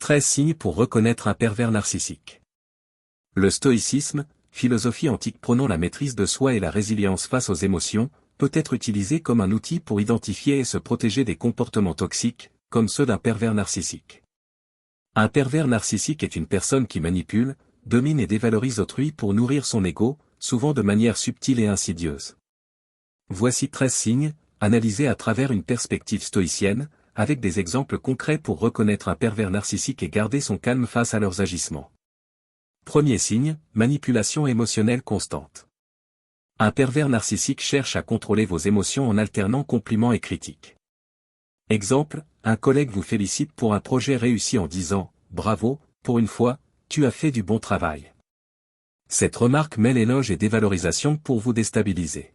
13 signes pour reconnaître un pervers narcissique. Le stoïcisme, philosophie antique prônant la maîtrise de soi et la résilience face aux émotions, peut être utilisé comme un outil pour identifier et se protéger des comportements toxiques, comme ceux d'un pervers narcissique. Un pervers narcissique est une personne qui manipule, domine et dévalorise autrui pour nourrir son ego, souvent de manière subtile et insidieuse. Voici 13 signes, analysés à travers une perspective stoïcienne, avec des exemples concrets pour reconnaître un pervers narcissique et garder son calme face à leurs agissements. Premier signe, manipulation émotionnelle constante. Un pervers narcissique cherche à contrôler vos émotions en alternant compliments et critiques. Exemple, un collègue vous félicite pour un projet réussi en disant « Bravo, pour une fois, tu as fait du bon travail ». Cette remarque mêle éloge et dévalorisation pour vous déstabiliser.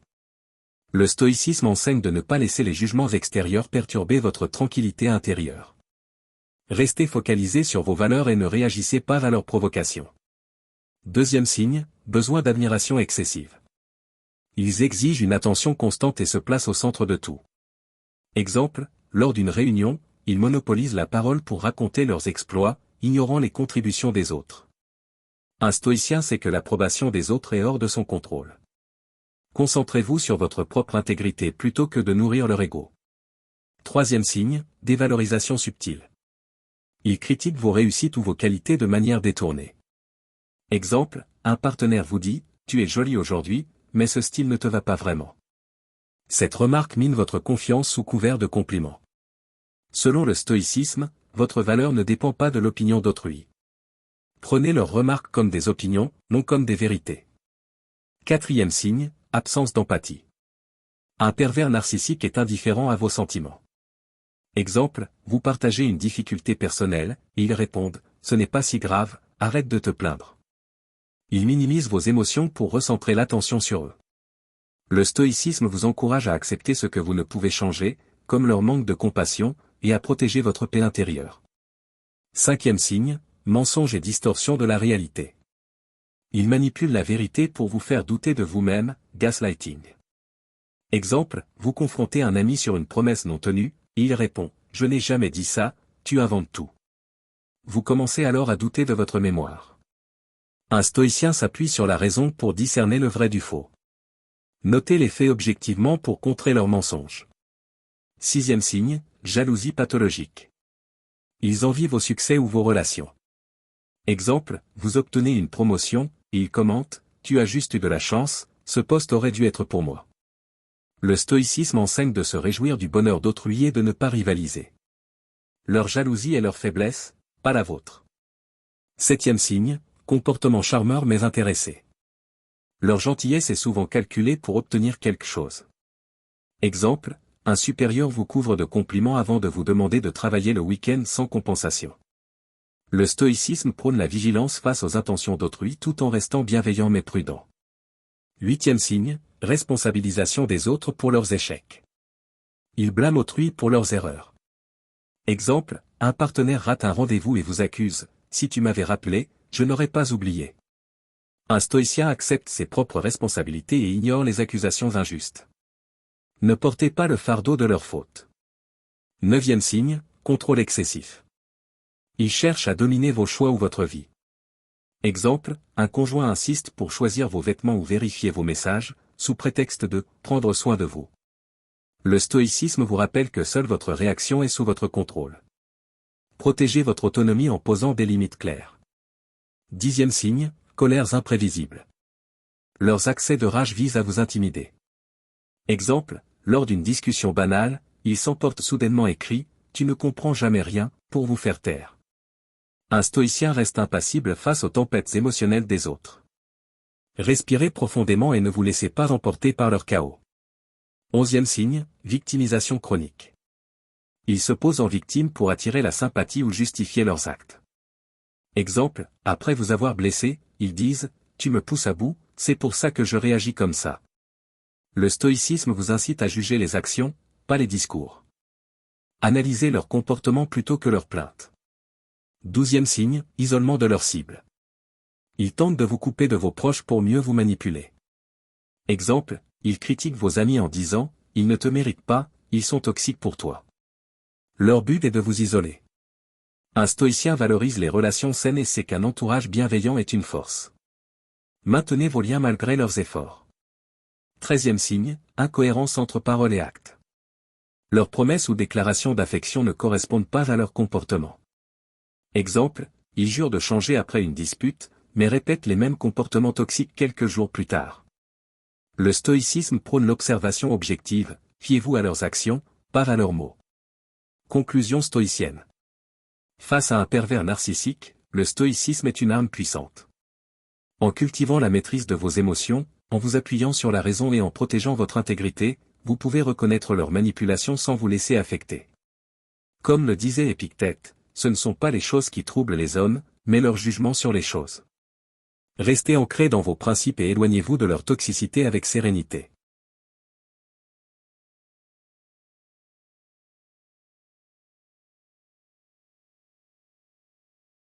Le stoïcisme enseigne de ne pas laisser les jugements extérieurs perturber votre tranquillité intérieure. Restez focalisé sur vos valeurs et ne réagissez pas à leurs provocations. Deuxième signe, besoin d'admiration excessive. Ils exigent une attention constante et se placent au centre de tout. Exemple, lors d'une réunion, ils monopolisent la parole pour raconter leurs exploits, ignorant les contributions des autres. Un stoïcien sait que l'approbation des autres est hors de son contrôle. Concentrez-vous sur votre propre intégrité plutôt que de nourrir leur ego. Troisième signe, dévalorisation subtile. Ils critiquent vos réussites ou vos qualités de manière détournée. Exemple, un partenaire vous dit « Tu es jolie aujourd'hui, mais ce style ne te va pas vraiment ». Cette remarque mine votre confiance sous couvert de compliments. Selon le stoïcisme, votre valeur ne dépend pas de l'opinion d'autrui. Prenez leurs remarques comme des opinions, non comme des vérités. Quatrième signe, absence d'empathie. Un pervers narcissique est indifférent à vos sentiments. Exemple, vous partagez une difficulté personnelle, et ils répondent « Ce n'est pas si grave, arrête de te plaindre ». Ils minimisent vos émotions pour recentrer l'attention sur eux. Le stoïcisme vous encourage à accepter ce que vous ne pouvez changer, comme leur manque de compassion, et à protéger votre paix intérieure. Cinquième signe, mensonge et distorsion de la réalité. Ils manipulent la vérité pour vous faire douter de vous-même, gaslighting. Exemple, vous confrontez un ami sur une promesse non tenue, et il répond « Je n'ai jamais dit ça, tu inventes tout ». Vous commencez alors à douter de votre mémoire. Un stoïcien s'appuie sur la raison pour discerner le vrai du faux. Notez les faits objectivement pour contrer leurs mensonges. Sixième signe, jalousie pathologique. Ils envient vos succès ou vos relations. Exemple, vous obtenez une promotion, et ils commentent « Tu as juste eu de la chance, ce poste aurait dû être pour moi ». Le stoïcisme enseigne de se réjouir du bonheur d'autrui et de ne pas rivaliser. Leur jalousie est leur faiblesse, pas la vôtre. Septième signe, comportement charmeur mais intéressé. Leur gentillesse est souvent calculée pour obtenir quelque chose. Exemple, un supérieur vous couvre de compliments avant de vous demander de travailler le week-end sans compensation. Le stoïcisme prône la vigilance face aux intentions d'autrui tout en restant bienveillant mais prudent. Huitième signe, responsabilisation des autres pour leurs échecs. Ils blâment autrui pour leurs erreurs. Exemple, un partenaire rate un rendez-vous et vous accuse « Si tu m'avais rappelé, je n'aurais pas oublié ». Un stoïcien accepte ses propres responsabilités et ignore les accusations injustes. Ne portez pas le fardeau de leurs fautes. Neuvième signe, contrôle excessif. Ils cherchent à dominer vos choix ou votre vie. Exemple, un conjoint insiste pour choisir vos vêtements ou vérifier vos messages, sous prétexte de « prendre soin de vous ». Le stoïcisme vous rappelle que seule votre réaction est sous votre contrôle. Protégez votre autonomie en posant des limites claires. Dixième signe, colères imprévisibles. Leurs accès de rage visent à vous intimider. Exemple, lors d'une discussion banale, ils s'emportent soudainement et crient « Tu ne comprends jamais rien » pour vous faire taire. Un stoïcien reste impassible face aux tempêtes émotionnelles des autres. Respirez profondément et ne vous laissez pas emporter par leur chaos. Onzième signe, victimisation chronique. Ils se posent en victime pour attirer la sympathie ou justifier leurs actes. Exemple, après vous avoir blessé, ils disent « Tu me pousses à bout, c'est pour ça que je réagis comme ça ». Le stoïcisme vous incite à juger les actions, pas les discours. Analysez leur comportement plutôt que leurs plaintes. Douzième signe, isolement de leur cible. Ils tentent de vous couper de vos proches pour mieux vous manipuler. Exemple, ils critiquent vos amis en disant « Ils ne te méritent pas, ils sont toxiques pour toi ». Leur but est de vous isoler. Un stoïcien valorise les relations saines et sait qu'un entourage bienveillant est une force. Maintenez vos liens malgré leurs efforts. 13e signe, incohérence entre paroles et actes. Leurs promesses ou déclarations d'affection ne correspondent pas à leur comportement. Exemple, ils jurent de changer après une dispute, mais répètent les mêmes comportements toxiques quelques jours plus tard. Le stoïcisme prône l'observation objective, fiez-vous à leurs actions, pas à leurs mots. Conclusion stoïcienne. Face à un pervers narcissique, le stoïcisme est une arme puissante. En cultivant la maîtrise de vos émotions, en vous appuyant sur la raison et en protégeant votre intégrité, vous pouvez reconnaître leur manipulation sans vous laisser affecter. Comme le disait Épictète, ce ne sont pas les choses qui troublent les hommes, mais leur jugement sur les choses. Restez ancrés dans vos principes et éloignez-vous de leur toxicité avec sérénité.